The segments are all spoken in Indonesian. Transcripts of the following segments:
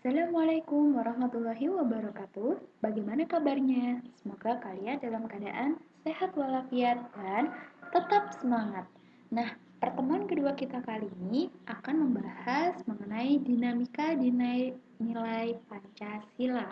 Assalamualaikum warahmatullahi wabarakatuh. Bagaimana kabarnya? Semoga kalian dalam keadaan sehat walafiat dan tetap semangat. Nah, pertemuan kedua kita kali ini akan membahas mengenai dinamika nilai Pancasila.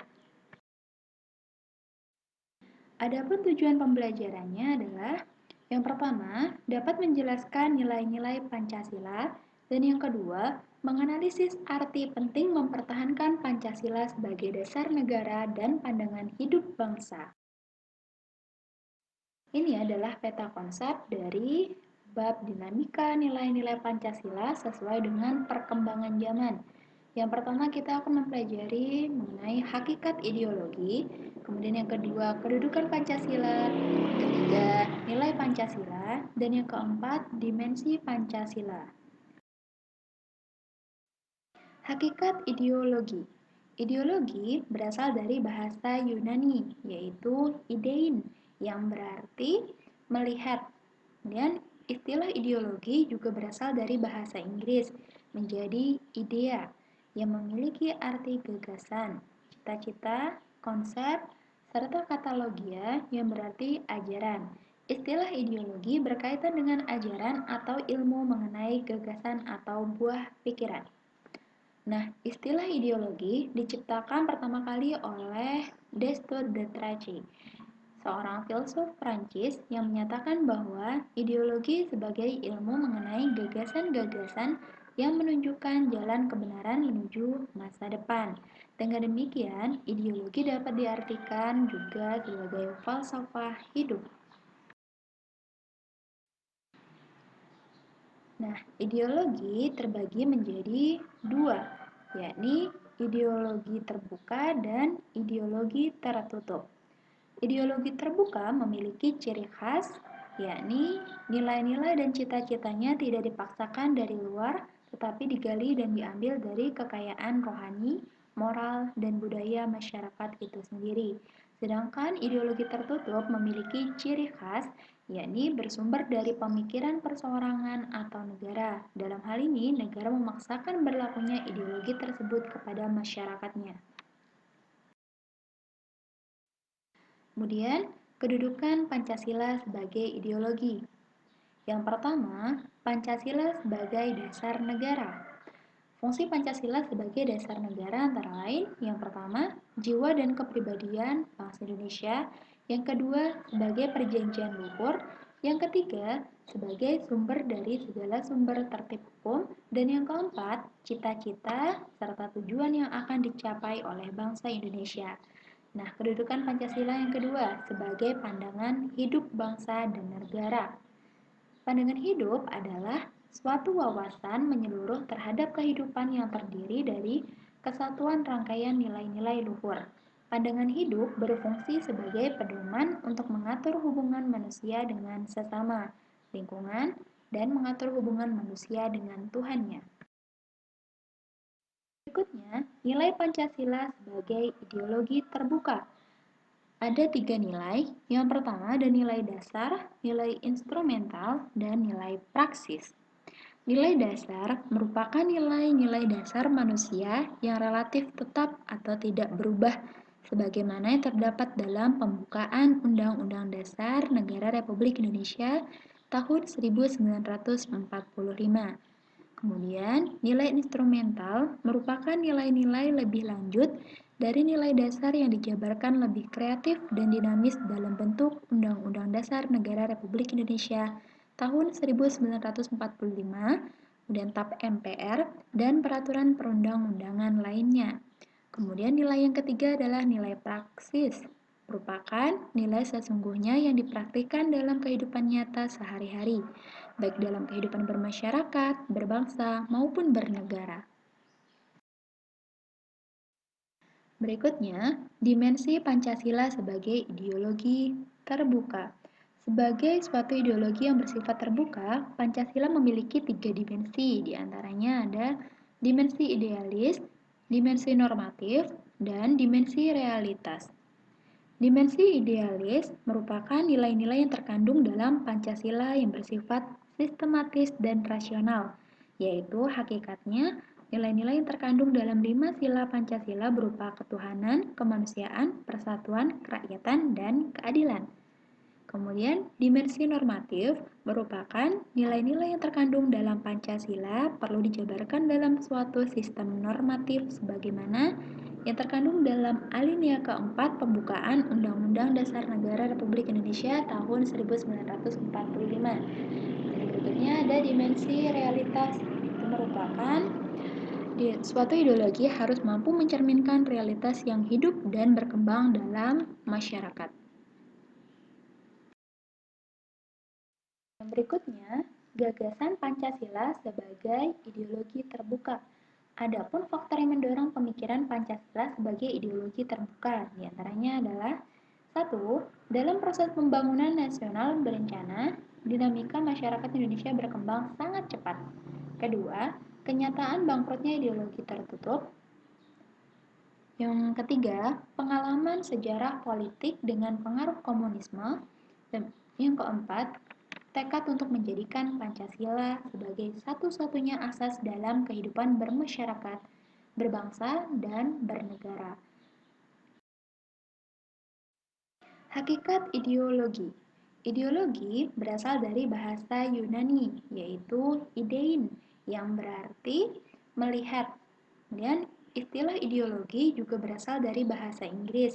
Adapun tujuan pembelajarannya adalah yang pertama, dapat menjelaskan nilai-nilai Pancasila, dan yang kedua, menganalisis arti penting mempertahankan Pancasila sebagai dasar negara dan pandangan hidup bangsa. Ini adalah peta konsep dari bab dinamika nilai-nilai Pancasila sesuai dengan perkembangan zaman. Yang pertama kita akan mempelajari mengenai hakikat ideologi, kemudian yang kedua kedudukan Pancasila, ketiga nilai Pancasila, dan yang keempat dimensi Pancasila. Hakikat ideologi. Ideologi berasal dari bahasa Yunani, yaitu idein, yang berarti melihat. Kemudian istilah ideologi juga berasal dari bahasa Inggris, menjadi idea, yang memiliki arti gagasan, cita-cita, konsep, serta kata logia yang berarti ajaran. Istilah ideologi berkaitan dengan ajaran atau ilmu mengenai gagasan atau buah pikiran. Nah, istilah ideologi diciptakan pertama kali oleh Descartes de Tracey, seorang filsuf Prancis yang menyatakan bahwa ideologi sebagai ilmu mengenai gagasan-gagasan yang menunjukkan jalan kebenaran menuju masa depan. Dengan demikian, ideologi dapat diartikan juga sebagai falsafah hidup. Nah, ideologi terbagi menjadi dua, yakni ideologi terbuka dan ideologi tertutup. Ideologi terbuka memiliki ciri khas, yakni nilai-nilai dan cita-citanya tidak dipaksakan dari luar, tetapi digali dan diambil dari kekayaan rohani, moral, dan budaya masyarakat itu sendiri. Sedangkan ideologi tertutup memiliki ciri khas, yakni bersumber dari pemikiran perseorangan atau negara. Dalam hal ini, negara memaksakan berlakunya ideologi tersebut kepada masyarakatnya. Kemudian, kedudukan Pancasila sebagai ideologi. Yang pertama, Pancasila sebagai dasar negara. Fungsi Pancasila sebagai dasar negara antara lain, yang pertama, jiwa dan kepribadian bangsa Indonesia, yang kedua, sebagai perjanjian luhur, yang ketiga, sebagai sumber dari segala sumber tertib hukum, dan yang keempat, cita-cita serta tujuan yang akan dicapai oleh bangsa Indonesia. Nah, kedudukan Pancasila yang kedua sebagai pandangan hidup bangsa dan negara. Pandangan hidup adalah suatu wawasan menyeluruh terhadap kehidupan yang terdiri dari kesatuan rangkaian nilai-nilai luhur. Pandangan hidup berfungsi sebagai pedoman untuk mengatur hubungan manusia dengan sesama, lingkungan, dan mengatur hubungan manusia dengan Tuhannya. Berikutnya, nilai Pancasila sebagai ideologi terbuka. Ada tiga nilai. Yang pertama ada nilai dasar, nilai instrumental, dan nilai praksis. Nilai dasar merupakan nilai-nilai dasar manusia yang relatif tetap atau tidak berubah sebagaimana yang terdapat dalam pembukaan Undang-Undang Dasar Negara Republik Indonesia tahun 1945. Kemudian, nilai instrumental merupakan nilai-nilai lebih lanjut dari nilai dasar yang dijabarkan lebih kreatif dan dinamis dalam bentuk Undang-Undang Dasar Negara Republik Indonesia tahun 1945, kemudian TAP MPR, dan peraturan perundang-undangan lainnya. Kemudian nilai yang ketiga adalah nilai praksis, merupakan nilai sesungguhnya yang dipraktikkan dalam kehidupan nyata sehari-hari, baik dalam kehidupan bermasyarakat, berbangsa, maupun bernegara. Berikutnya, dimensi Pancasila sebagai ideologi terbuka. Sebagai suatu ideologi yang bersifat terbuka, Pancasila memiliki tiga dimensi, diantaranya ada dimensi idealis, dimensi normatif, dan dimensi realitas. Dimensi idealis merupakan nilai-nilai yang terkandung dalam Pancasila yang bersifat sistematis dan rasional, yaitu hakikatnya Nilai-nilai yang terkandung dalam 5 sila Pancasila berupa ketuhanan, kemanusiaan, persatuan, kerakyatan, dan keadilan. Kemudian, dimensi normatif merupakan nilai-nilai yang terkandung dalam Pancasila perlu dijabarkan dalam suatu sistem normatif sebagaimana yang terkandung dalam alinea keempat pembukaan Undang-Undang Dasar Negara Republik Indonesia tahun 1945. Jadi berikutnya ada dimensi realitas. Itu merupakan suatu ideologi harus mampu mencerminkan realitas yang hidup dan berkembang dalam masyarakat. Berikutnya, gagasan Pancasila sebagai ideologi terbuka. Adapun faktor yang mendorong pemikiran Pancasila sebagai ideologi terbuka, diantaranya adalah 1. Dalam proses pembangunan nasional berencana, dinamika masyarakat Indonesia berkembang sangat cepat. Kedua, kenyataan bangkrutnya ideologi tertutup. Yang ketiga, pengalaman sejarah politik dengan pengaruh komunisme. Dan yang keempat, tekad untuk menjadikan Pancasila sebagai satu-satunya asas dalam kehidupan bermasyarakat, berbangsa, dan bernegara. Hakikat ideologi. Ideologi berasal dari bahasa Yunani, yaitu idein, yang berarti melihat. Kemudian, istilah ideologi juga berasal dari bahasa Inggris,